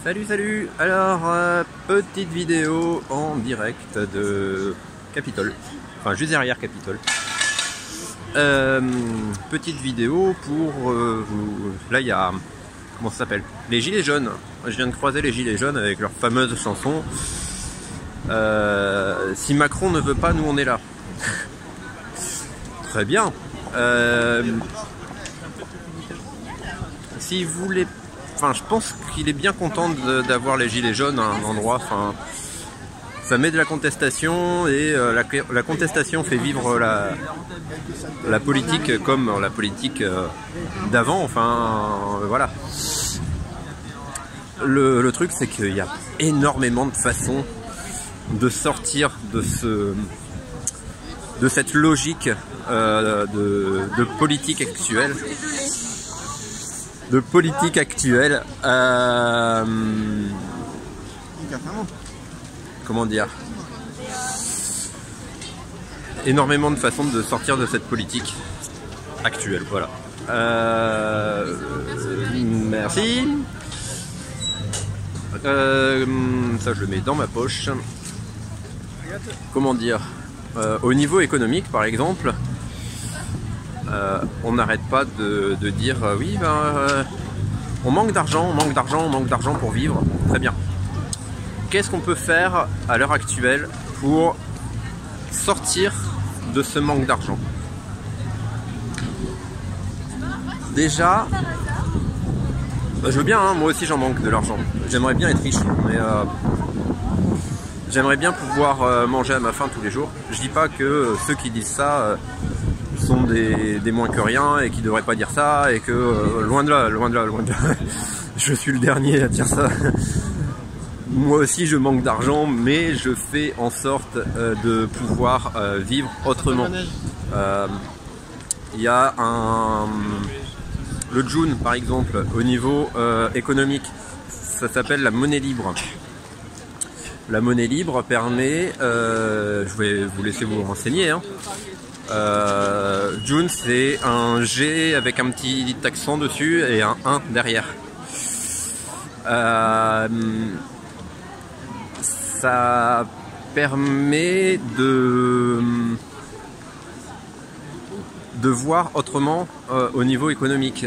Salut, salut. Alors, petite vidéo en direct de Capitole, enfin juste derrière Capitole. Petite vidéo pour vous. Là, il y a, comment ça s'appelle, les Gilets jaunes. Je viens de croiser les Gilets jaunes avec leur fameuse chanson si Macron ne veut pas, nous on est là. Très bien. Si vous voulez, enfin, je pense qu'il est bien content d'avoir les Gilets jaunes à un endroit. Enfin, ça met de la contestation et la contestation fait vivre la politique comme la politique d'avant. Enfin, voilà. Le truc, c'est qu'il y a énormément de façons de sortir de cette logique de politique actuelle. Comment dire, énormément de façons de sortir de cette politique actuelle, voilà. Merci. Ça je le mets dans ma poche. Comment dire, au niveau économique par exemple, on n'arrête pas de dire oui, on manque d'argent pour vivre. Très bien. Qu'est-ce qu'on peut faire à l'heure actuelle pour sortir de ce manque d'argent? Déjà, je veux bien, hein, moi aussi j'en manque de l'argent. J'aimerais bien être riche, mais j'aimerais bien pouvoir manger à ma faim tous les jours. Je dis pas que ceux qui disent ça sont des moins que rien et qui devraient pas dire ça et que loin de là. Je suis le dernier à dire ça. Moi aussi je manque d'argent, mais je fais en sorte de pouvoir vivre autrement. Il y a le June par exemple, au niveau économique, ça s'appelle la monnaie libre. La monnaie libre permet, je vais vous laisser vous renseigner, hein. June, c'est un G avec un petit accent dessus et un 1 derrière. Ça permet de voir autrement au niveau économique.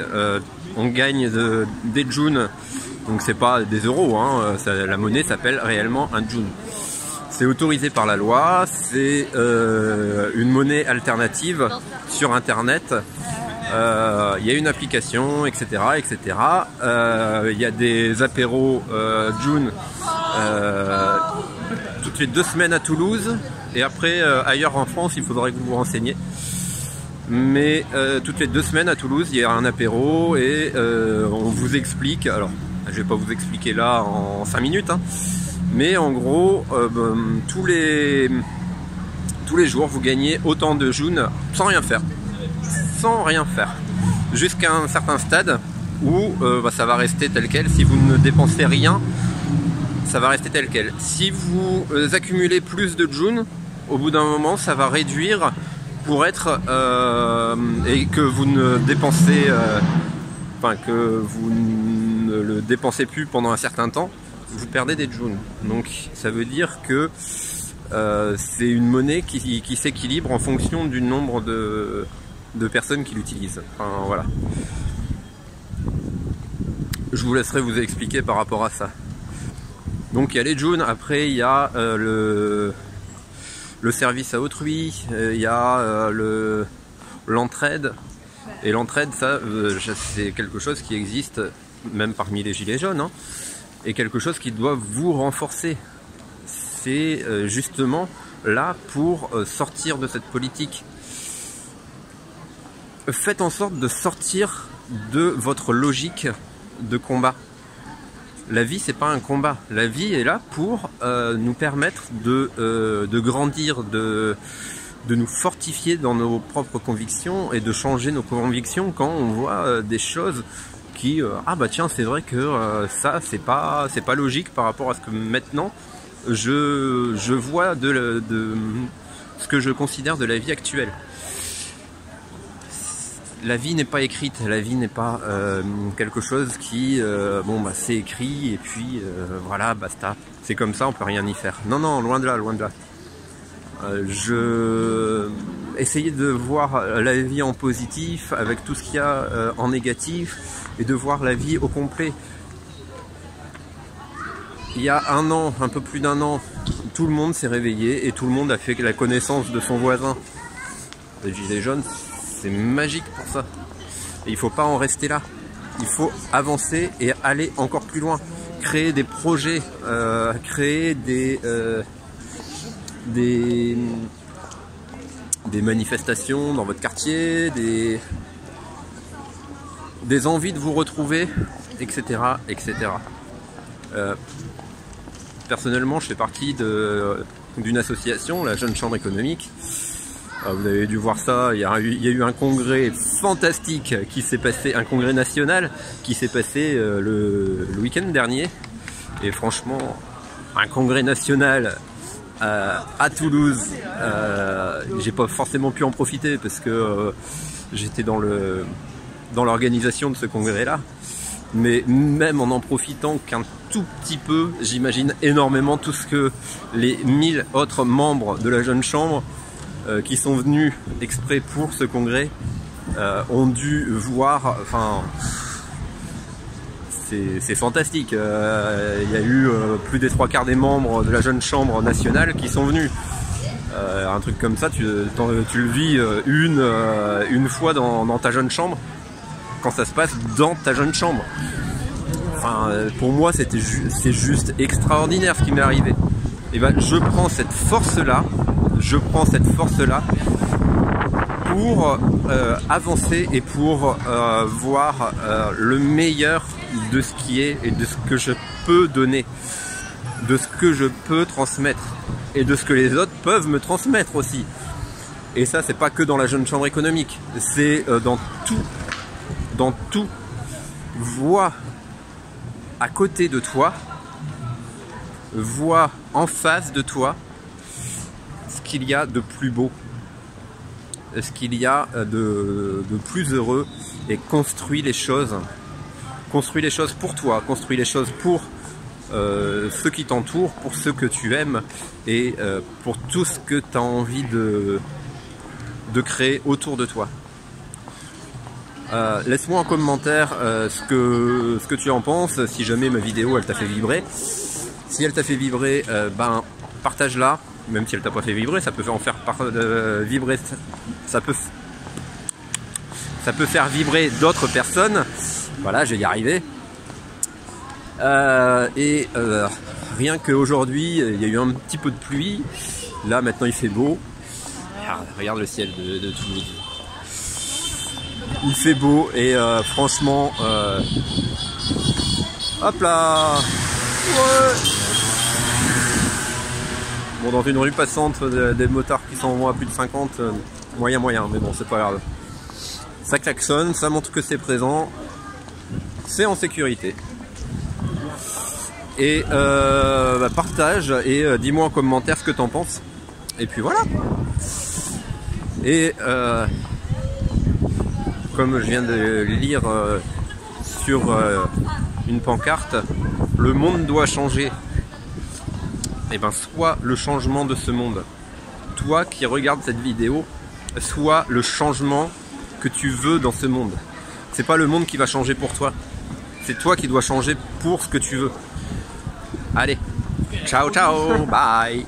On gagne des June, donc c'est pas des euros, hein, la monnaie s'appelle réellement un June. C'est autorisé par la loi, c'est une monnaie alternative sur internet. Il y a une application, etc. Il y a des apéros June toutes les 2 semaines à Toulouse, et après ailleurs en France il faudrait que vous vous renseigniez. Mais toutes les 2 semaines à Toulouse il y a un apéro et on vous explique, alors je vais pas vous expliquer là en 5 minutes, hein, mais en gros tous les jours vous gagnez autant de June sans rien faire. Jusqu'à un certain stade où ça va rester tel quel. Si vous ne dépensez rien, ça va rester tel quel. Si vous accumulez plus de June, au bout d'un moment ça va réduire pour être et que vous ne dépensez que vous ne le dépensez plus pendant un certain temps, vous perdez des June. Donc ça veut dire que c'est une monnaie qui s'équilibre en fonction du nombre de personnes qui l'utilisent. Enfin, voilà. Je vous laisserai vous expliquer par rapport à ça. Donc il y a les June, après il y a le service à autrui, il y a l'entraide. Et l'entraide, ça, c'est quelque chose qui existe même parmi les Gilets jaunes, hein, et quelque chose qui doit vous renforcer. C'est justement là pour sortir de cette politique. Faites en sorte de sortir de votre logique de combat. La vie, c'est pas un combat. La vie est là pour nous permettre de grandir, de nous fortifier dans nos propres convictions et de changer nos convictions quand on voit des choses qui ah bah tiens, c'est vrai que ça c'est pas logique par rapport à ce que maintenant je vois de ce que je considère de la vie actuelle. La vie n'est pas écrite, la vie n'est pas quelque chose qui, bon bah c'est écrit et puis voilà, basta. C'est comme ça, on peut rien y faire. Non, non, loin de là, loin de là. Essayer de voir la vie en positif avec tout ce qu'il y a en négatif et de voir la vie au complet. Il y a un an, un peu plus d'un an, tout le monde s'est réveillé et tout le monde a fait la connaissance de son voisin. Les gilets jaunes, c'est magique pour ça. Et il ne faut pas en rester là. Il faut avancer et aller encore plus loin. Créer des projets, créer des manifestations dans votre quartier, des envies de vous retrouver, etc. etc. Personnellement, je fais partie d'une association, la Jeune Chambre économique. Vous avez dû voir ça, il y a eu un congrès fantastique qui s'est passé, un congrès national qui s'est passé le week-end dernier. Et franchement, un congrès national à Toulouse, j'ai pas forcément pu en profiter parce que j'étais dans l'organisation de ce congrès-là. Mais même en profitant qu'un tout petit peu, j'imagine énormément tout ce que les 1000 autres membres de la Jeune Chambre qui sont venus exprès pour ce congrès ont dû voir. Enfin, c'est fantastique. Il y a eu plus des 3/4 des membres de la Jeune Chambre nationale qui sont venus. Un truc comme ça, tu le vis une fois dans ta Jeune Chambre, quand ça se passe dans ta Jeune Chambre. Enfin, pour moi, c'est juste extraordinaire ce qui m'est arrivé. Et ben, je prends cette force-là pour avancer et pour voir le meilleur de ce qui est et de ce que je peux donner, de ce que je peux transmettre et de ce que les autres peuvent me transmettre aussi. Et ça, c'est pas que dans la Jeune Chambre économique, c'est dans tout. Vois à côté de toi, vois en face de toi ce qu'il y a de plus beau, ce qu'il y a de plus heureux, et construis les choses pour toi, construis les choses pour ceux qui t'entourent, pour ceux que tu aimes et pour tout ce que tu as envie de créer autour de toi. Laisse-moi en commentaire ce que tu en penses, si jamais ma vidéo elle t'a fait vibrer. Si elle t'a fait vibrer, ben partage-la, même si elle t'a pas fait vibrer, ça peut en faire vibrer, ça peut faire vibrer d'autres personnes. Voilà, je vais y arriver. Rien qu'aujourd'hui, il y a eu un petit peu de pluie. Là maintenant il fait beau. Regarde le ciel de Toulouse. Il fait beau et franchement, hop là, ouais. Bon, dans une rue passante, des motards qui s'en vont à plus de 50, moyen, mais bon, c'est pas grave. Ça klaxonne, ça montre que c'est présent, c'est en sécurité. Et partage et dis-moi en commentaire ce que t'en penses. Et puis voilà. Et comme je viens de lire sur une pancarte, le monde doit changer. Et ben, sois le changement de ce monde. Toi qui regardes cette vidéo, sois le changement que tu veux dans ce monde. C'est pas le monde qui va changer pour toi. C'est toi qui dois changer pour ce que tu veux. Allez, ciao ciao, bye.